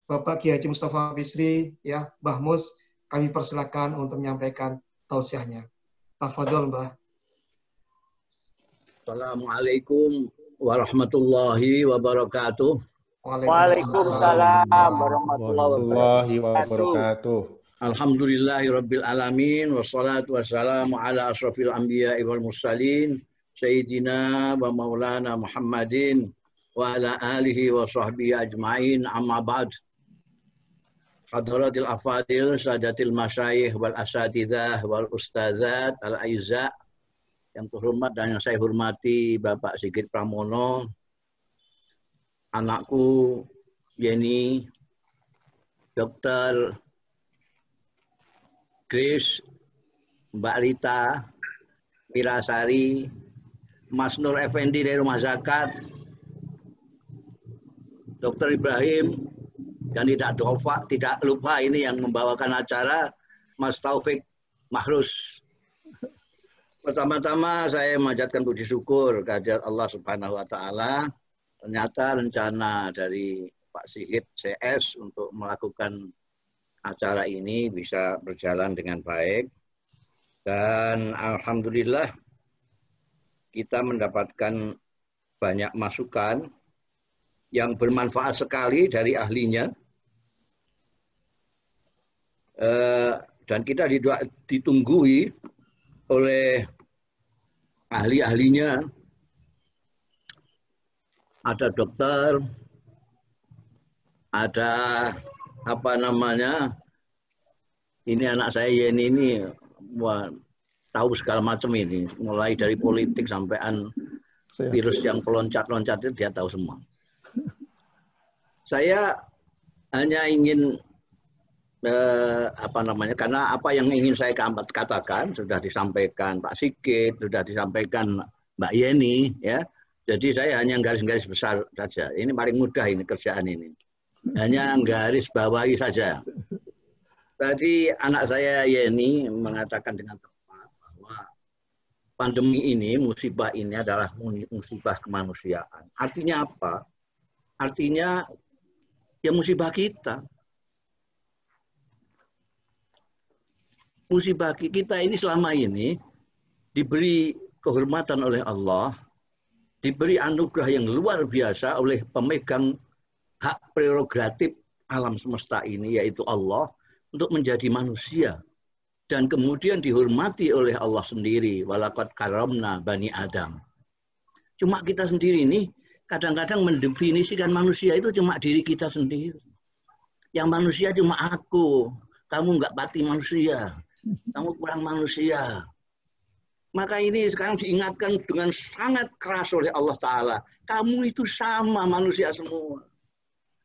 Bapak Kiai Haji Mustafa Bisri, ya, Mbah Mus, kami persilakan untuk menyampaikan tausiahnya. Tafadhol, Mbah. Assalamualaikum warahmatullahi wabarakatuh. Waalaikumsalam warahmatullahi wabarakatuh. Alhamdulillahi rabbil alamin wassalatu wassalamu ala asrofil anbiya wal mursalin sayyidina wa maulana Muhammadin wa ala alihi wa sahbihi ajma'in, amma ba'd. Hadratil afadil sadatil masyayikh wal asatidzah wal ustazat al aizza, yang terhormat dan yang saya hormati Bapak Sigit Pramono, anakku Yeni, Dr. Grace, Mbak Rita, Mirasari, Mas Nur Effendi dari Rumah Zakat, Dr. Ibrahim, dan tidak lupa ini yang membawakan acara, Mas Taufik Mahrus. Pertama-tama saya memanjatkan puji syukur kehadirat Allah Subhanahu wa taala. Ternyata rencana dari Pak Sigit CS untuk melakukan acara ini bisa berjalan dengan baik. Dan alhamdulillah kita mendapatkan banyak masukan yang bermanfaat sekali dari ahlinya. Dan kita ditunggui oleh ahli-ahlinya, ada dokter, ada apa namanya, ini anak saya Yeni ini wah, tahu segala macam ini, mulai dari politik sampai virus yang peloncat-loncat itu dia tahu semua. Saya hanya ingin karena apa yang ingin saya katakan sudah disampaikan Pak Sigit, sudah disampaikan Mbak Yeni, ya. Jadi saya hanya garis-garis besar saja. Ini paling mudah ini kerjaan ini. Hanya garis bawahi saja. Tadi anak saya Yeni mengatakan dengan tepat bahwa pandemi ini, musibah ini adalah musibah kemanusiaan. Artinya apa? Artinya ya musibah kita. Musibah kita ini selama ini diberi kehormatan oleh Allah, diberi anugerah yang luar biasa oleh pemegang hak prerogatif alam semesta ini, yaitu Allah, untuk menjadi manusia. Dan kemudian dihormati oleh Allah sendiri, walaqad karamna bani Adam. Cuma kita sendiri ini kadang-kadang mendefinisikan manusia itu cuma diri kita sendiri. Yang manusia cuma aku, kamu nggak pati manusia. Kamu kurang manusia. Maka ini sekarang diingatkan dengan sangat keras oleh Allah Ta'ala. Kamu itu sama manusia semua.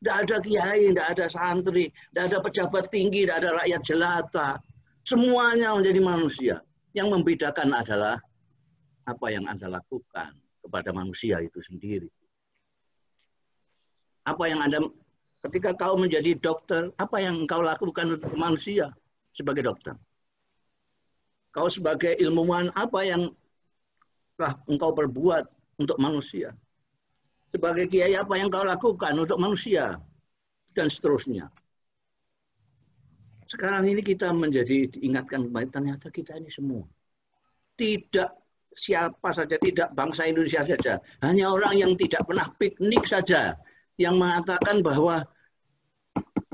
Tidak ada kiai, tidak ada santri, tidak ada pejabat tinggi, tidak ada rakyat jelata. Semuanya menjadi manusia. Yang membedakan adalah apa yang Anda lakukan kepada manusia itu sendiri. Apa yang Anda, ketika kau menjadi dokter, apa yang engkau lakukan untuk manusia sebagai dokter? Kau sebagai ilmuwan, apa yang telah engkau perbuat untuk manusia? Sebagai kiai, apa yang kau lakukan untuk manusia? Dan seterusnya. Sekarang ini kita menjadi diingatkan, ternyata kita ini semua. Tidak siapa saja, tidak bangsa Indonesia saja. Hanya orang yang tidak pernah piknik saja. Yang mengatakan bahwa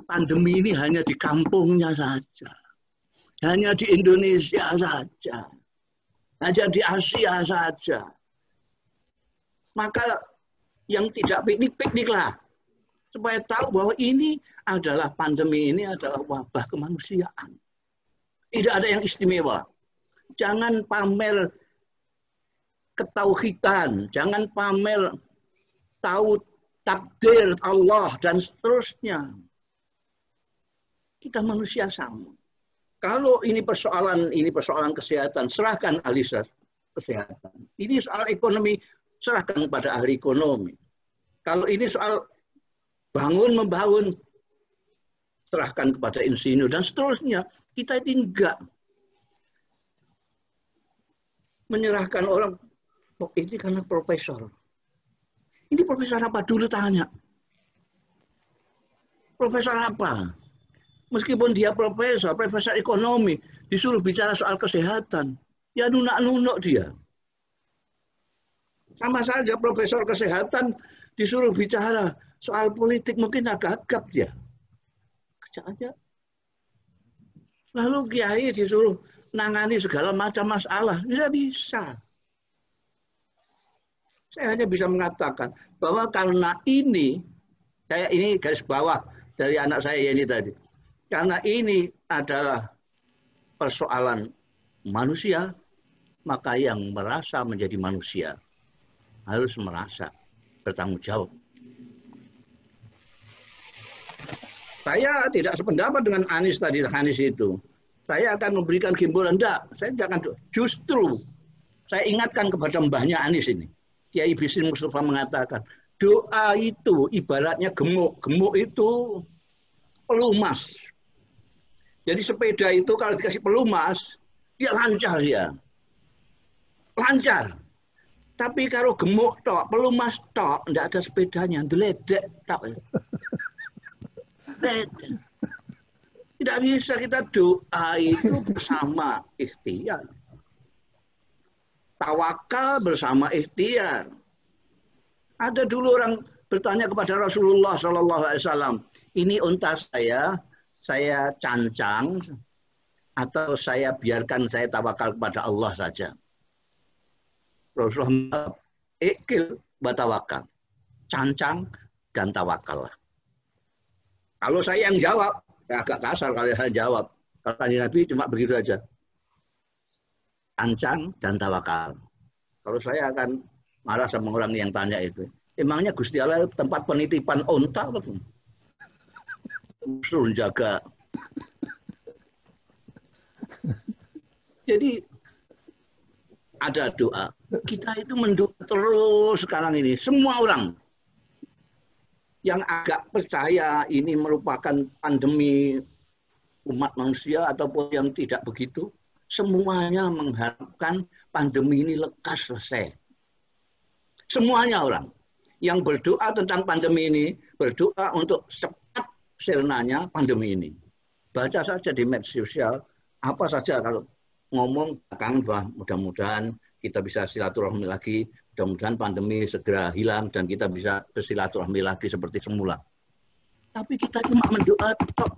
pandemi ini hanya di kampungnya saja. Hanya di Indonesia saja. Hanya di Asia saja. Maka yang tidak piknik-pikniklah. Supaya tahu bahwa ini adalah pandemi, ini adalah wabah kemanusiaan. Tidak ada yang istimewa. Jangan pamer ketauhidan. Jangan pamer tahu takdir Allah dan seterusnya. Kita manusia sama. Kalau ini persoalan kesehatan, serahkan ahli kesehatan. Ini soal ekonomi, serahkan kepada ahli ekonomi. Kalau ini soal membangun, serahkan kepada insinyur dan seterusnya. Kita ini enggak menyerahkan orang, oh, ini karena profesor. Ini profesor apa dulu tanya? Profesor apa? Meskipun dia profesor ekonomi, disuruh bicara soal kesehatan, ya nunak-nunuk dia. Sama saja profesor kesehatan disuruh bicara soal politik, mungkin agak gagap dia. Kerjaannya. Lalu kiai disuruh nangani segala macam masalah, tidak bisa. Saya hanya bisa mengatakan bahwa karena ini garis bawah dari anak saya ini tadi. Karena ini adalah persoalan manusia, maka yang merasa menjadi manusia harus merasa bertanggung jawab. Saya tidak sependapat dengan Anies tadi, Anies itu. Saya akan memberikan gimbalan, enggak. Saya tidak akan. Justru saya ingatkan kepada mbahnya Anies ini. Kiai Bisri Mustafa mengatakan, doa itu ibaratnya gemuk. Gemuk itu pelumas. Jadi sepeda itu kalau dikasih pelumas, dia lancar ya. Lancar. Tapi kalau gemuk tok, pelumas tok, enggak ada sepedanya, deledek tok. Tidak bisa kita doa itu bersama ikhtiar. Tawakal bersama ikhtiar. Ada dulu orang bertanya kepada Rasulullah SAW, ini unta saya cancang atau saya biarkan saya tawakal kepada Allah saja. Rasulullah ikil batawakal, cancang dan tawakallah. Kalau saya yang jawab, ya agak kasar kalau saya jawab. Kalau Nabi cuma begitu saja. Cancang dan tawakal. Kalau saya akan marah sama orang yang tanya itu. Emangnya Gusti Allah tempat penitipan unta apa? Suruh jaga. Jadi ada doa. Kita itu mendoa terus sekarang ini. Semua orang yang agak percaya ini merupakan pandemi umat manusia ataupun yang tidak begitu, semuanya mengharapkan pandemi ini lekas selesai. Semuanya orang yang berdoa tentang pandemi ini, berdoa untuk cepat sirnanya pandemi ini. Baca saja di media sosial, apa saja kalau ngomong, Kang, mudah-mudahan kita bisa silaturahmi lagi, mudah-mudahan pandemi segera hilang dan kita bisa bersilaturahmi lagi seperti semula. Tapi kita cuma mendoa tok.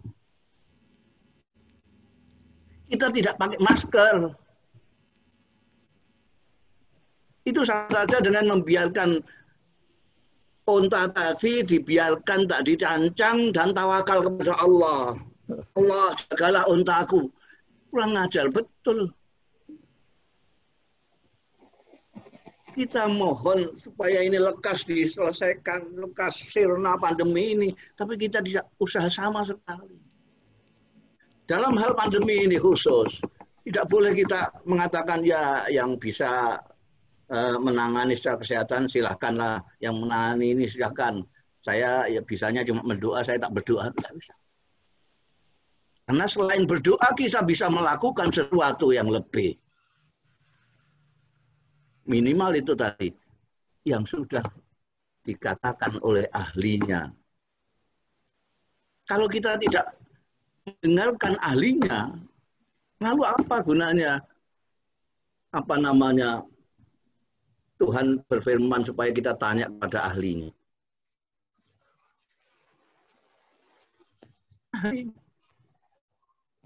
Kita tidak pakai masker. Itu sama saja dengan membiarkan unta tadi dibiarkan tak dicancang dan tawakal kepada Allah. Allah, jagalah untaku. Kurang ajar betul. Kita mohon supaya ini lekas diselesaikan, lekas sirna pandemi ini. Tapi kita tidak usaha sama sekali. Dalam hal pandemi ini khusus, tidak boleh kita mengatakan ya yang bisa menangani secara kesehatan silahkanlah, yang menangani ini silahkan. Saya ya bisanya cuma berdoa, saya tak berdoa, tidak bisa. Karena selain berdoa kita bisa melakukan sesuatu yang lebih. Minimal itu tadi yang sudah dikatakan oleh ahlinya. Kalau kita tidak mendengarkan ahlinya, lalu apa gunanya? Apa namanya? Tuhan berfirman supaya kita tanya kepada ahlinya.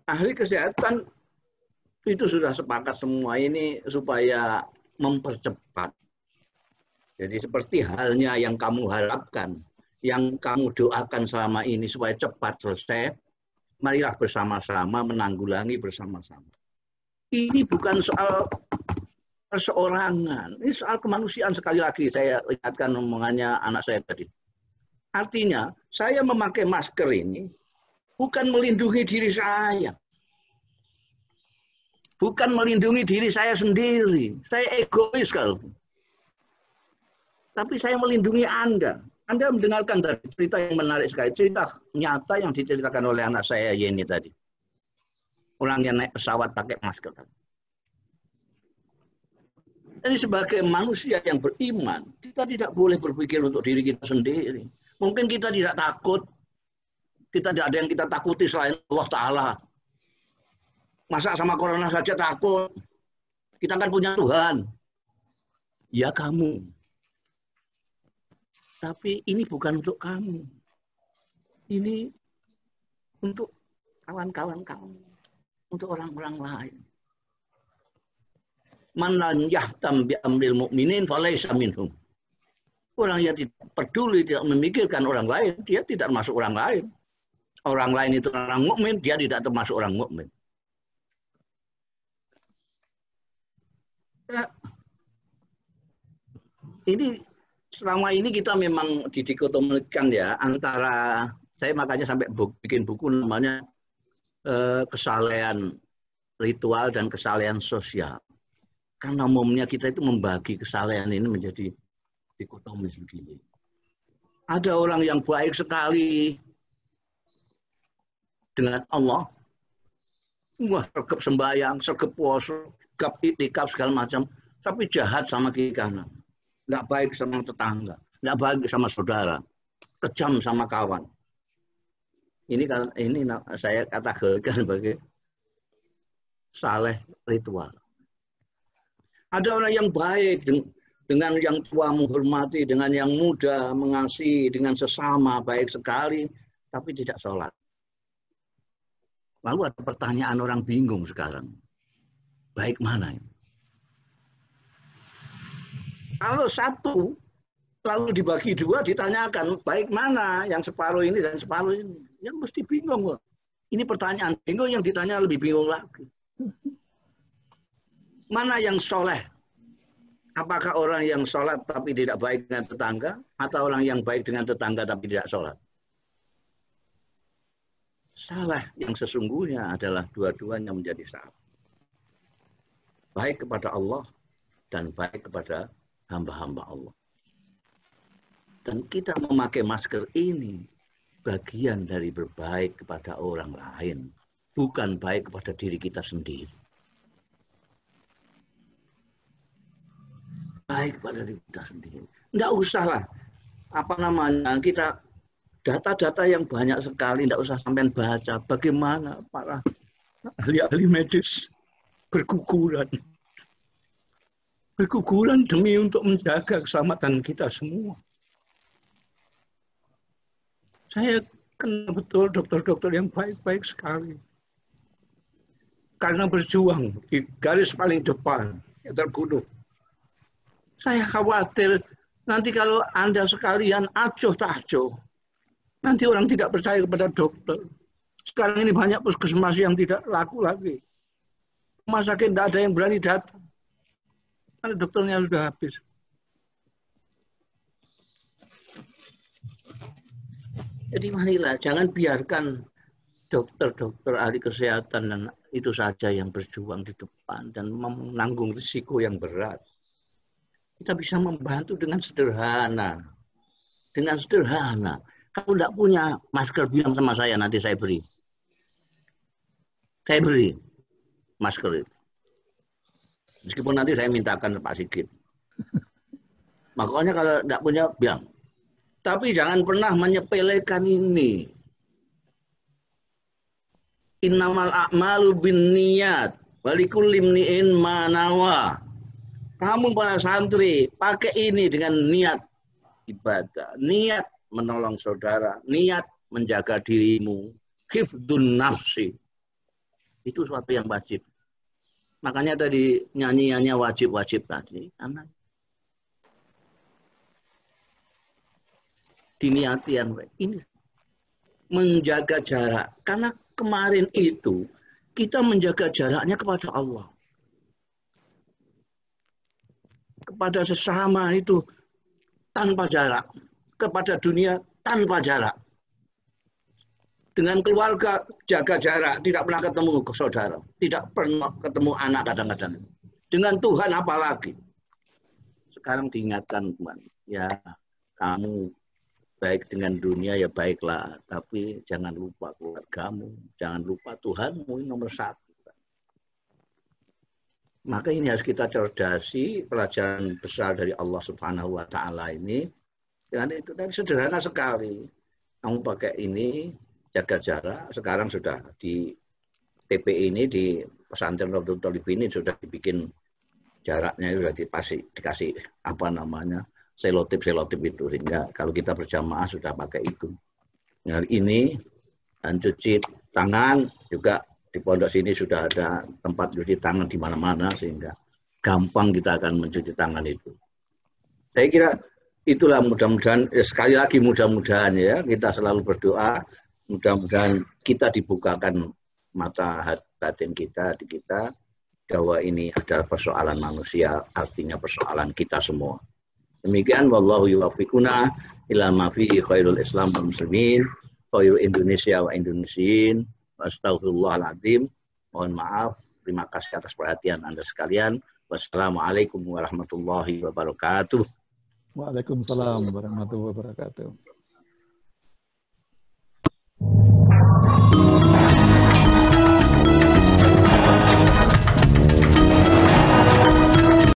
Ahli kesehatan itu sudah sepakat semua ini supaya mempercepat. Jadi seperti halnya yang kamu harapkan, yang kamu doakan selama ini supaya cepat selesai, marilah bersama-sama menanggulangi bersama-sama. Ini bukan soal perseorangan, ini soal kemanusiaan. Sekali lagi saya ingatkan omongannya anak saya tadi. Artinya saya memakai masker ini bukan melindungi diri saya. Bukan melindungi diri saya sendiri. Saya egois kalau. Tapi saya melindungi Anda. Anda mendengarkan tadi cerita yang menarik sekali. Cerita nyata yang diceritakan oleh anak saya Yeni tadi. Orang yang naik pesawat pakai masker. Jadi sebagai manusia yang beriman, kita tidak boleh berpikir untuk diri kita sendiri. Mungkin kita tidak takut Kita tidak ada yang kita takuti selain Allah Ta'ala. Masa sama corona saja takut? Kita kan punya Tuhan. Ya kamu. Tapi ini bukan untuk kamu. Ini untuk kawan-kawan kamu. Untuk orang-orang lain. Man lam yahtam bi amril mu'minin falaysa minhum. Orang yang tidak peduli, tidak memikirkan orang lain, dia tidak masuk orang lain. Orang lain itu orang mukmin, dia tidak termasuk orang mukmin. Ya, ini selama ini kita memang didikotomikan ya antara, saya makanya sampai bikin buku namanya kesalehan ritual dan kesalehan sosial. Karena umumnya kita itu membagi kesalehan ini menjadi dikotomis begini. Ada orang yang baik sekali dengan Allah, wah, sergap sembahyang, sergap puasa, sergap iktikaf segala macam, tapi jahat sama kiri kanan, nggak baik sama tetangga, nggak baik sama saudara, kejam sama kawan. Ini saya kategorikan sebagai saleh ritual. Ada orang yang baik dengan yang tua menghormati, dengan yang muda mengasihi, dengan sesama baik sekali, tapi tidak sholat. Lalu ada pertanyaan orang bingung sekarang. Baik mana ini? Kalau satu, lalu dibagi dua, ditanyakan, baik mana yang separuh ini dan separuh ini? Yang mesti bingung loh. Ini pertanyaan bingung, yang ditanya lebih bingung lagi. Mana yang soleh? Apakah orang yang sholat tapi tidak baik dengan tetangga? Atau orang yang baik dengan tetangga tapi tidak sholat? Salah yang sesungguhnya adalah dua-duanya menjadi salah. Baik kepada Allah dan baik kepada hamba-hamba Allah. Dan kita memakai masker ini bagian dari berbaik kepada orang lain. Bukan baik kepada diri kita sendiri. Baik kepada diri kita sendiri. Tidak usahlah. Apa namanya, kita data-data yang banyak sekali, tidak usah sampai baca bagaimana para ahli-ahli medis berguguran demi untuk menjaga keselamatan kita semua. Saya kenal betul dokter-dokter yang baik-baik sekali. Karena berjuang di garis paling depan, yang terbunuh. Saya khawatir nanti kalau Anda sekalian acuh tak acuh, nanti orang tidak percaya kepada dokter. Sekarang ini banyak puskesmas yang tidak laku lagi. Rumah sakit tidak ada yang berani datang. Karena dokternya sudah habis. Jadi marilah, jangan biarkan dokter-dokter ahli kesehatan dan itu saja yang berjuang di depan dan menanggung risiko yang berat. Kita bisa membantu dengan sederhana. Dengan sederhana. Kalau tidak punya masker, bilang sama saya, nanti saya beri. Saya beri masker itu. Meskipun nanti saya mintakan Pak Sigit. Makanya kalau tidak punya, bilang. Tapi jangan pernah menyepelekan ini. Innamal a'malu binniyat walikulli imri'in ma nawa. Kamu para santri, pakai ini dengan niat ibadah, niat menolong saudara, niat menjaga dirimu, hifdun nafsi. Itu suatu yang wajib. Makanya tadi nyanyiannya wajib-wajib tadi, karena diniati yang baik. Ini menjaga jarak. Karena kemarin itu kita menjaga jaraknya kepada Allah. Kepada sesama itu tanpa jarak. Kepada dunia tanpa jarak. Dengan keluarga jaga jarak. Tidak pernah ketemu saudara. Tidak pernah ketemu anak kadang-kadang. Dengan Tuhan apalagi. Sekarang diingatkan teman. Ya kamu baik dengan dunia ya baiklah. Tapi jangan lupa keluargamu. Jangan lupa Tuhanmu ini nomor satu. Maka ini harus kita cerdasi pelajaran besar dari Allah Subhanahu wa Ta'ala ini. Dengan itu tadi sederhana sekali. Kamu pakai ini jaga jarak. Sekarang sudah di TPI ini, di pesantren Raudhatul Thalibin ini sudah dibikin jaraknya sudah dikasih apa namanya selotip itu, sehingga kalau kita berjamaah sudah pakai itu. Hari ini dan cuci tangan juga di pondok sini sudah ada tempat cuci tangan di mana-mana, sehingga gampang kita akan mencuci tangan itu. Saya kira itulah, mudah-mudahan, sekali lagi mudah-mudahan ya, kita selalu berdoa, mudah-mudahan kita dibukakan mata batin kita, hati kita, bahwa ini adalah persoalan manusia, artinya persoalan kita semua. Demikian, wallahu yuwaffiquna ila ma fihi khairul Islam wal muslimin, khairul Indonesia wa Indonesiin, wa astaghfirullahaladzim. Mohon maaf, terima kasih atas perhatian Anda sekalian. Wassalamualaikum warahmatullahi wabarakatuh. Waalaikumsalam warahmatullahi wabarakatuh.